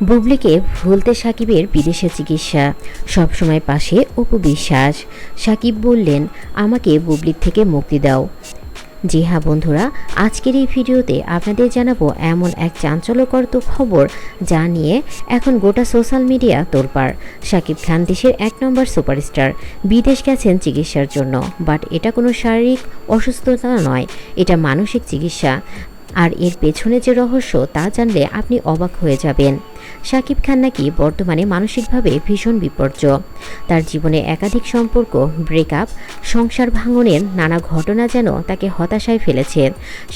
বুবলিকে ভুলতে সাকিবের বিদেশে চিকিৎসা, সবসময় পাশে অপু বিশ্বাস। সাকিব বললেন, আমাকে বুবলির থেকে মুক্তি দাও। জি হ্যাঁ বন্ধুরা, আজকের এই ভিডিওতে আপনাদের জানাবো এমন এক চাঞ্চল্যকর খবর যা নিয়ে এখন গোটা সোশ্যাল মিডিয়া তোলপাড়। সাকিব খান দেশের 1 নম্বর সুপারস্টার, বিদেশ গেছেন চিকিৎসার জন্য। বাট এটা কোনো শারীরিক অসুস্থতা নয়, এটা মানসিক চিকিৎসা। আর এর পেছনে যে রহস্য তা জানলে আপনি অবাক হয়ে যাবেন। সাকিব খান নাকি বর্তমানে মানসিকভাবে ভীষণ বিপর্যয়। তার জীবনে একাধিক সম্পর্ক, ব্রেকআপ, সংসার ভাঙনের নানা ঘটনা যেন তাকে হতাশায় ফেলেছে।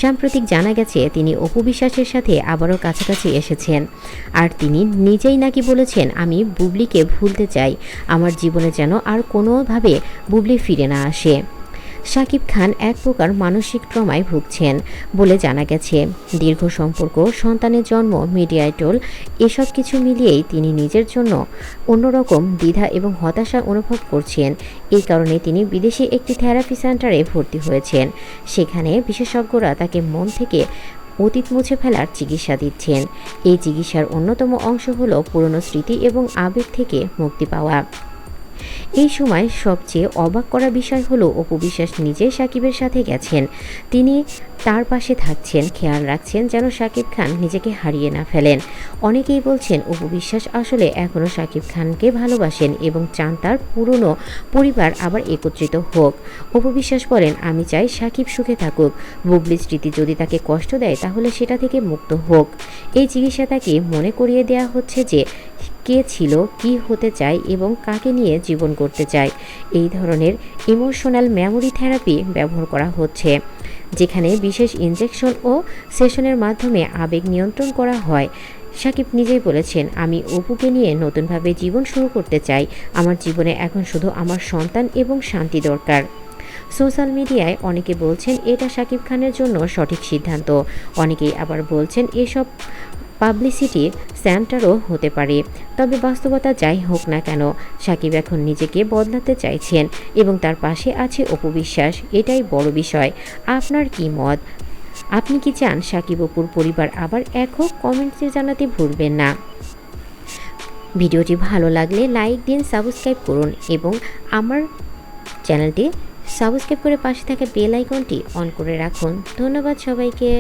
সাম্প্রতিক জানা গেছে তিনি অপু বিশ্বাসের সাথে আবারও কাছাকাছি এসেছেন। আর তিনি নিজেই নাকি বলেছেন, আমি বুবলিকে ভুলতে চাই, আমার জীবনে যেন আর কোনোভাবে বুবলি ফিরে না আসে। সাকিব খান এক প্রকার মানসিক ট্রমায় ভুগছেন বলে জানা গেছে। দীর্ঘ সম্পর্ক, সন্তানের জন্ম, মিডিয়া টোল, এসব কিছু মিলিয়েই তিনি নিজের জন্য অন্যরকম দ্বিধা এবং হতাশা অনুভব করছেন। এই কারণে তিনি বিদেশি একটি থেরাপি সেন্টারে ভর্তি হয়েছেন। সেখানে বিশেষজ্ঞরা তাকে মন থেকে অতীত মুছে ফেলার চিকিৎসা দিচ্ছেন। এই চিকিৎসার অন্যতম অংশ হলো পুরনো স্মৃতি এবং আবেগ থেকে মুক্তি পাওয়া। এই সময় সবচেয়ে অবাক করা বিষয় হলো অপু বিশ্বাস নিজে সাকিবের সাথে গেছেন। তিনি তার পাশে থাকছেন, খেয়াল রাখছেন যেন সাকিব খান নিজেকে হারিয়ে না ফেলেন। অনেকেই বলছেন অপু বিশ্বাস আসলে এখনও সাকিব খানকে ভালোবাসেন এবং চান তার পুরনো পরিবার আবার একত্রিত হোক। অপু বিশ্বাস বলেন, আমি চাই সাকিব সুখে থাকুক, বুবলির স্মৃতি যদি তাকে কষ্ট দেয় তাহলে সেটা থেকে মুক্ত হোক। এই চিকিৎসা তাকে মনে করিয়ে দেওয়া হচ্ছে যে কে ছিল, কি হতে চায় এবং কাকে নিয়ে জীবন করতে চায়। এই ধরনের ইমোশনাল মেমোরি থেরাপি ব্যবহার করা হচ্ছে, যেখানে বিশেষ ইনজেকশন ও সেশনের মাধ্যমে আবেগ নিয়ন্ত্রণ করা হয়। সাকিব নিজেই বলেছেন, আমি অপুকে নিয়ে নতুনভাবে জীবন শুরু করতে চাই, আমার জীবনে এখন শুধু আমার সন্তান এবং শান্তি দরকার। সোশ্যাল মিডিয়ায় অনেকে বলছেন এটা সাকিব খানের জন্য সঠিক সিদ্ধান্ত, অনেকেই আবার বলছেন এসব পাবলিসিটি স্যামটারও হতে পারে। তবে বাস্তবতা যাই হোক না কেন, সাকিব এখন নিজেকে বদলাতে চাইছেন এবং তার পাশে আছে অপু বিশ্বাস, এটাই বড় বিষয়। আপনার কি মত? আপনি কি চান সাকিব অপুর পরিবার আবার এক হোক? কমেন্টসে জানাতে ভুলবেন না। ভিডিওটি ভালো লাগলে লাইক দিন, সাবস্ক্রাইব করুন এবং আমার চ্যানেলটি সাবস্ক্রাইব করে পাশে থাকা বেল আইকনটি অন করে রাখুন। ধন্যবাদ সবাইকে।